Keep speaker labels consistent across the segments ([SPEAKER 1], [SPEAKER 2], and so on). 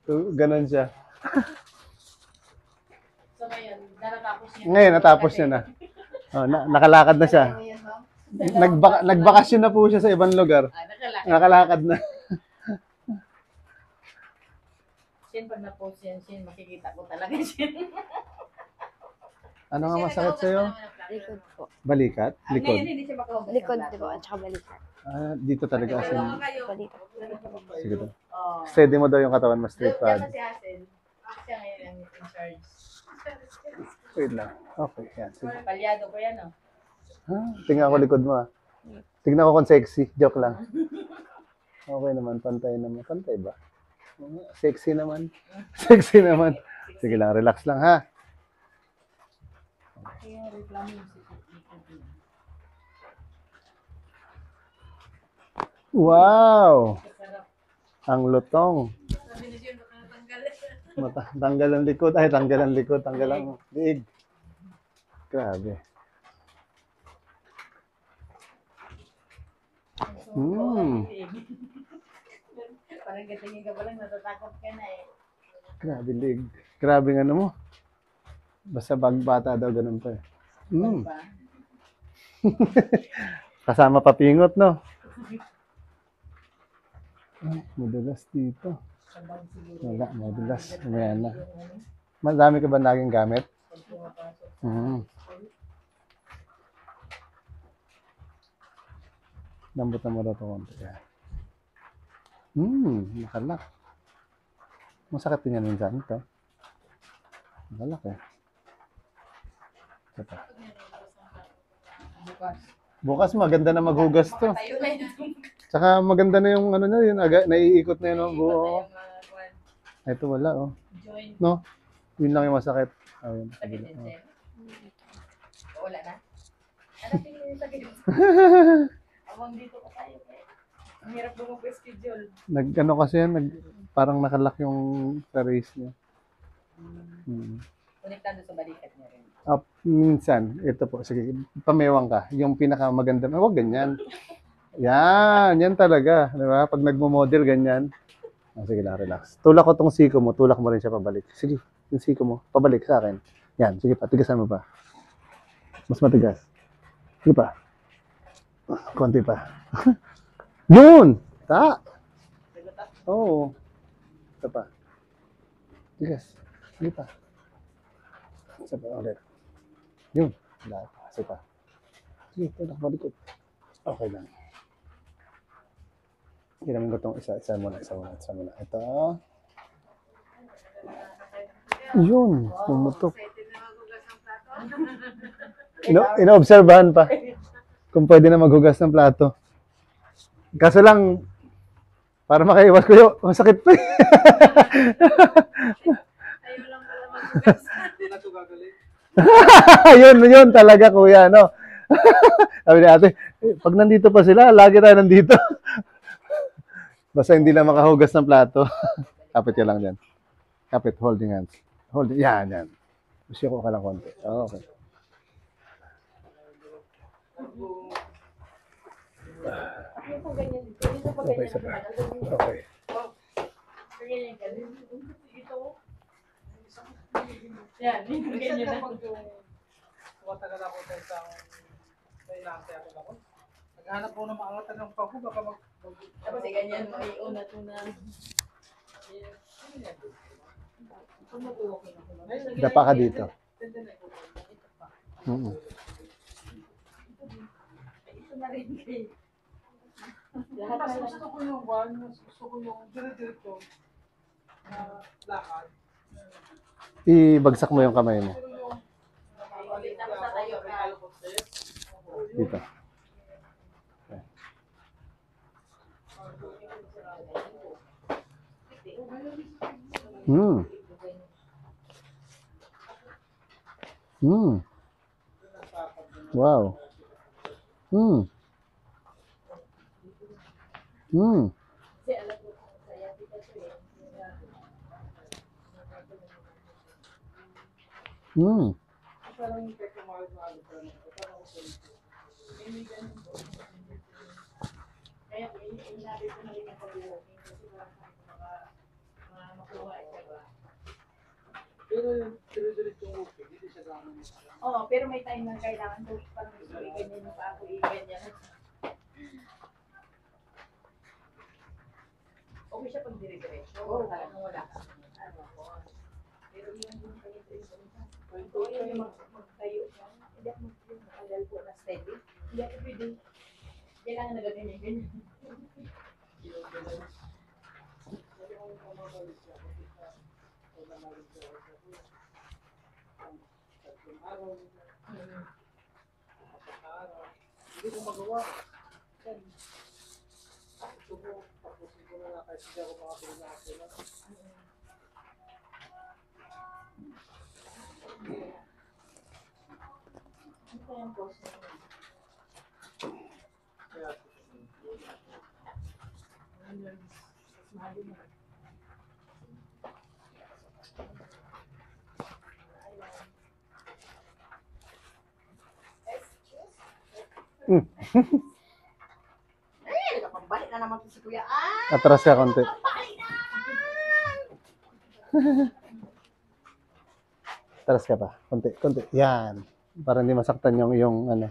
[SPEAKER 1] Ganon siya.
[SPEAKER 2] So ngayon, natapos niya.
[SPEAKER 1] Ngayon, natapos niya na. Oh, nakalakad na siya. Nagbakasyon na po siya sa ibang lugar. Nakalakad na.
[SPEAKER 2] Sin, pag na-post yan, Sin, makikita ko talaga, Sin.
[SPEAKER 1] Ano nga masakit sa'yo?
[SPEAKER 3] Likod po.
[SPEAKER 1] Balikat? Likod?
[SPEAKER 2] Ngayon, hindi siya makahugas.
[SPEAKER 3] Likod po at saka balikat.
[SPEAKER 1] Dito talaga asin.
[SPEAKER 3] Balikat.
[SPEAKER 1] Sige to.
[SPEAKER 2] Oh.
[SPEAKER 1] Steady mo daw yung katawan mo, straight
[SPEAKER 2] Yan
[SPEAKER 1] pad.
[SPEAKER 2] na si Asin. Siya ngayon ang in charge.
[SPEAKER 1] Wait lang. Okay, yan. Sige.
[SPEAKER 2] Palyado ko yan, oh.
[SPEAKER 1] Tingnan ko likod mo. Tingnan ko kung sexy. Joke lang. Okay naman, pantay naman. Pantay ba? Sexy naman. Sexy naman. Sige lang, relax lang ha.
[SPEAKER 2] Kaya reklamo yung
[SPEAKER 1] Wow! Ang lutong.
[SPEAKER 2] sabi ni Sin, baka natanggal.
[SPEAKER 1] Tanggal ang likod. Ay, tanggal ang likod. Tanggal ang liig. Grabe.
[SPEAKER 2] Parang gatingin ka pa lang, natatakot ka na eh.
[SPEAKER 1] Grabe liig. Grabe nga ano mo. Basta bagbata daw, ganun pa eh.
[SPEAKER 2] Ba?
[SPEAKER 1] Kasama papingot, no? Ay, madulas dito.
[SPEAKER 2] Sabang siguro.
[SPEAKER 1] Wala, madulas. Ayan na. Madami ka ba naging gamit?
[SPEAKER 2] Pag pumapasok.
[SPEAKER 1] Lambot na mo daw ito konti. Nakalak. Masakit din yan minsan ito. Nakalak eh. Ito.
[SPEAKER 2] Bukas.
[SPEAKER 1] Bukas maganda na maghugas to.
[SPEAKER 2] Tayo na yun.
[SPEAKER 1] Tsaka maganda na yung ano na yun, naiikot na yun ang buo. Ito wala oh.
[SPEAKER 2] Join.
[SPEAKER 1] No? Yun lang yung masakit. Ayun.
[SPEAKER 2] Sakit din, Sin. Wala na. Hanapin mo yung sakit. Awang dito ka tayo. Ang hirap mo mag-schedule.
[SPEAKER 1] Ano kasi yan, parang nakalak yung race niya.
[SPEAKER 2] Konektado sa balikat niya rin.
[SPEAKER 1] Minsan, ito po, sige, pamewang ka. Yung pinakamaganda, huwag ganyan. Yan talaga. Di ba? Pag nagmo-model, ganyan. Sige lang, relax. Tulak ko tong siko mo, tulak mo rin siya pabalik. Sige, yung siko mo, pabalik sa akin. Yan, sige pa, tigasan mo pa. Mas matigas. Sige pa. Konti pa. Yun! Ta! Oo. Ito pa. Tigas. Sige pa. Isa pa ulit. Yun. Wala pa. Sige pa. Sige, tulak balikot. Okay lang. Ginamin ko itong isa muna. Ito. Yun. Pumutok. Inoobserbahan pa. Kung pwede na maghugas ng plato. Kaso lang, para makaiwas ko yun, masakit pa.
[SPEAKER 2] Ayaw lang pala mag-hugas. Hindi na ito gagaling.
[SPEAKER 1] Yun talaga kuya, no? Sabi ni ate, pag nandito pa sila, lagi tayo nandito. Basta hindi na makahugas ng plato. Kapit ka lang dyan. Kapit, holding hands. Holding, yan. Gusto ko ka lang konti. Okay. Okay, isa pa. Okay.
[SPEAKER 2] Ganyan ka. Ito. Yan, ganyan na.
[SPEAKER 4] Matagal ako sa isang kailangan ako. Naghanap po ng maangatan ng pako, baka
[SPEAKER 2] Tapos ganyan mo, iuna-tuna.
[SPEAKER 1] Dapa ka dito.
[SPEAKER 2] Ito na rin kayo.
[SPEAKER 4] Mas gusto ko yung one, mas gusto ko yung dire-diretso na lakad.
[SPEAKER 1] Ibagsak mo yung kamay mo.
[SPEAKER 2] Tapos tatayo ka.
[SPEAKER 1] Dito. Wow.
[SPEAKER 2] Kaya inabi ko na rin ang pag-walking kasi baka makuha
[SPEAKER 4] Pero yung dire-diretso yung okay, hindi siya gano'n.
[SPEAKER 2] Oo, pero may time na kailangan to parang ganyan yung pa ako ganyan. Okay siya pag dire-diretso. Oo, talagang wala ka. Ano po. Pero yung ito yung magtayo siya. Hindi ako mag-alal po na steady. Hindi ako pwede. Kailangan na ganyan.
[SPEAKER 4] Hindi ko magawa. Gusto ko, tapusin ko na lang kasi hindi ako makapagod na.
[SPEAKER 2] Ano pa yung post na yun?
[SPEAKER 4] Kaya,
[SPEAKER 2] Mahali mo. Nakapambalik na naman si Kuya.
[SPEAKER 1] Atras ka konti. Atras ka pa. Konti, konti. Yan. Para hindi masaktan yung ano,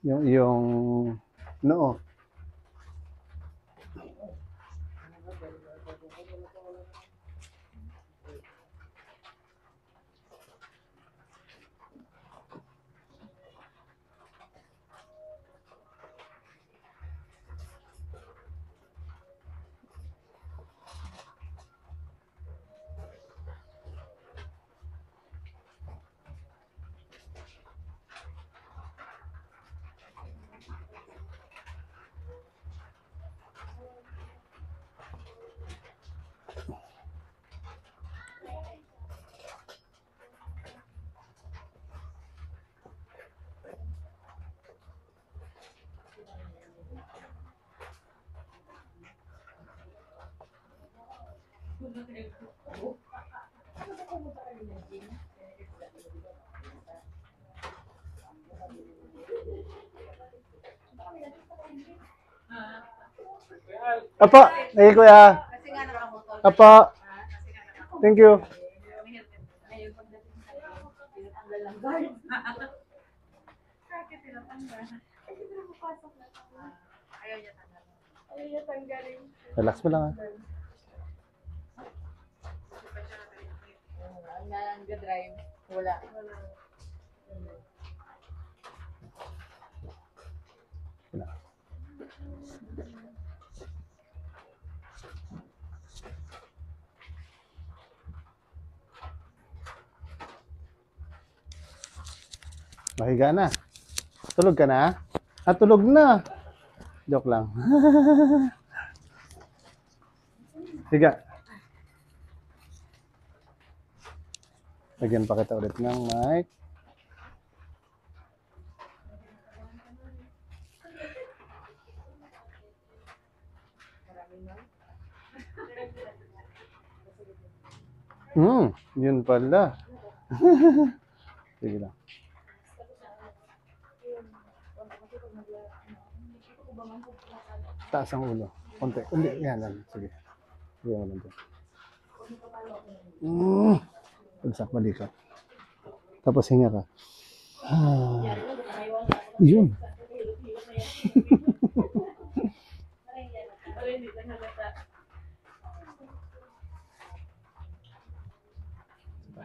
[SPEAKER 1] yung noo. Apo, hey kuya.
[SPEAKER 2] Kasi nga nakamotor.
[SPEAKER 1] Apo. Thank you.
[SPEAKER 2] Ngayon pagdating sa tinatanggal lang guard. Bakit tinatanggal? Kasi pinapapasok na ayaw niya tanggalin. Ayaw niya tanggalin.
[SPEAKER 1] Relax mo lang ah.
[SPEAKER 2] Ang nag-drive, wala.
[SPEAKER 1] Mahiga na. Tulog ka na? Ah, tulog na. Joke lang. Higa. Lagyan pa kita ulit ng mic. Yun pala. Sige lang. Taas ang ulo. Konti. Hindi. Yan lang. Sige. Sige mo lang dyan. Pagsak balikat. Tapos hinga ka. Yun.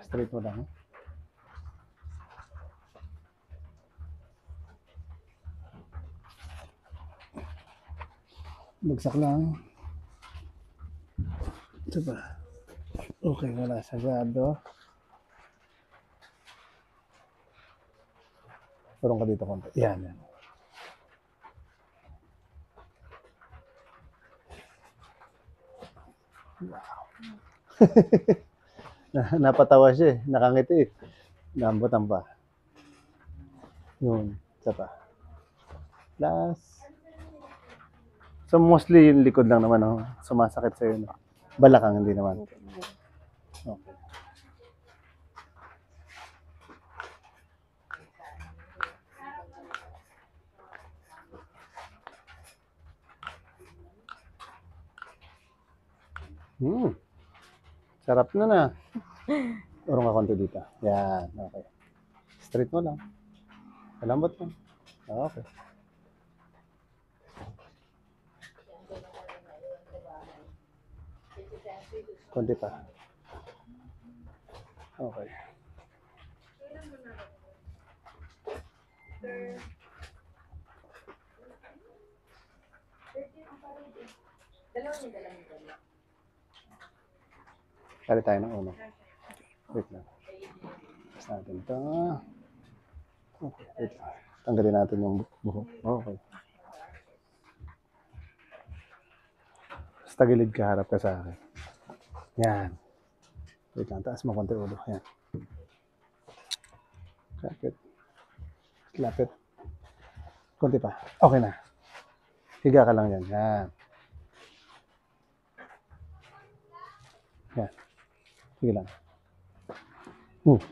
[SPEAKER 1] Straight mo lang. Bagsak lang. Ito ba? Okay, wala sagado. Turong ka dito konti. Yan, yan. Wow. Napatawa siya eh. Nakangiti eh. Naambutan pa. Yun. Isa pa. Last. So mostly yung likod lang naman oh, sumasakit sa'yo. No? Balakang hindi naman. Okay. Sarap na na. Urong ka konti dito. Yan, okay. Straight mo lang. Malambot lang. Okay. Konti pa. Okay. Kali tayo ng uno. Wait lang. Tapos natin ito. Okay, wait lang. Tanggalin natin yung buhok. Okay. Basta gilid ka, harap ka sa akin. Yan. Wait lang, taas mo konti ulo. Yan. Lapit. Lapit. Konti pa. Okay na. Higa ka lang yan. Yan. Yan. Sige lang.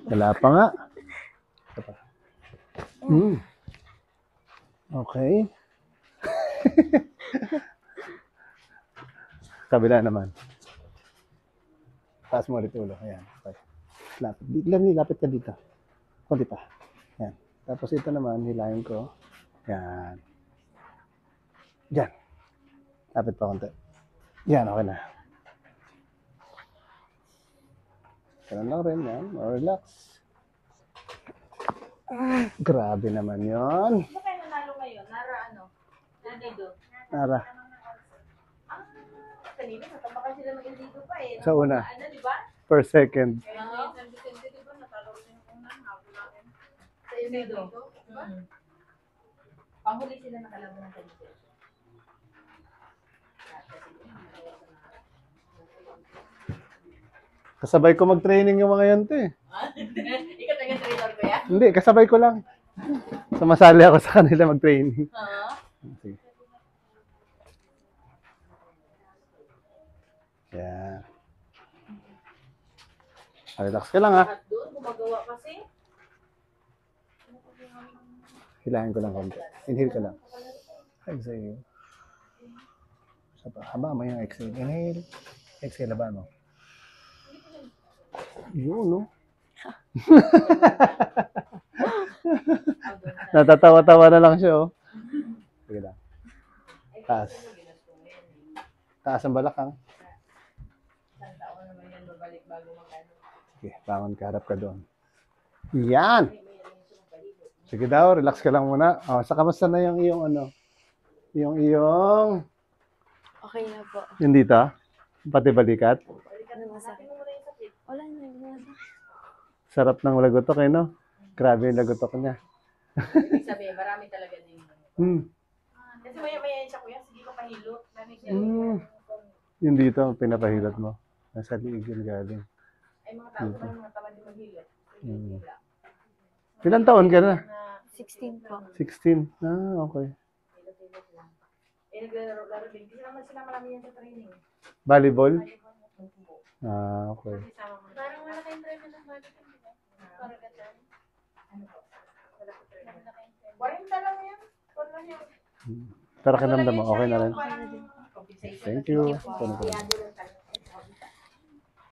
[SPEAKER 1] Wala pa nga. Ito pa. Okay. Kabila naman. Taas mo ulit ulo. Ayan. Okay. Lapit ka dito. Kunti pa. Yan. Tapos ito naman, hilahin ko. Yan. Yan. Lapit pa konti. Yan, okay na. Ganun lang rin yan. Relax. Grabe naman yon.
[SPEAKER 2] Ano kayo nanalo ngayon? Nara ano? Nandido?
[SPEAKER 1] Nara.
[SPEAKER 2] Kanina, natabakan sila ng Ildido pa eh.
[SPEAKER 1] Sa una.
[SPEAKER 2] Ano, di ba?
[SPEAKER 1] Per second.
[SPEAKER 2] Kaya ngayon, San Vicente, di ba? Natalo rin yung unang habol natin. Sa Ildido. Diba? Panghuli sila nakalaban ng San Vicente.
[SPEAKER 1] Kasabay ko mag-training yung mga yan, te.
[SPEAKER 2] Ikaw taga-trainer ko yan?
[SPEAKER 1] Hindi, kasabay ko lang. Sumasali ako sa kanila mag-training. Sige. Yan. Relax ka lang, ha.
[SPEAKER 2] At doon, gumagawa kasi.
[SPEAKER 1] Hilahin ko lang konti. Inhale ka lang. Exhale. Haba mo yung exhale. Inhale. Exhale, haba mo. Yun, no? Natatawa-tawa na lang siya, oh. Sige lang. Taas. Taas ang balakang.
[SPEAKER 2] Isang taon naman yan babalik bago magkano.
[SPEAKER 1] Okay, bangon ka, harap ka doon. Yan! Sige daw, relax ka lang muna. Oh, sa kamusta na yung iyong ano? Yung iyong...
[SPEAKER 3] Okay na po.
[SPEAKER 1] Yung dito? Pati balikat?
[SPEAKER 3] Ano masakit? Wala na.
[SPEAKER 1] Sarap ng lagotok eh, no? Grabe yung lagotok niya.
[SPEAKER 2] Ibig sabihin, marami talaga din. Kasi maya-maya yan siya, kuya. Sige ko pahilot. Lamig siya.
[SPEAKER 1] Yung dito, ang pinapahilot mo. Nasa liig yun galing.
[SPEAKER 2] Ay, mga tao ba yung mga tamad din maghilot?
[SPEAKER 1] Ilan taon ka na?
[SPEAKER 3] 16 po.
[SPEAKER 1] 16. Ah, okay.
[SPEAKER 2] Eh, naglaro din. Kasi naman sila marami yan sa training.
[SPEAKER 1] Volleyball? Ah, okay.
[SPEAKER 2] Parang wala kayong training ng volleyball, di ba? Parang gatan. Ano po? 40 lang yan. Wala yan.
[SPEAKER 1] Pero kinamdam mo, okay na rin.
[SPEAKER 2] Parang compensation.
[SPEAKER 1] Thank you.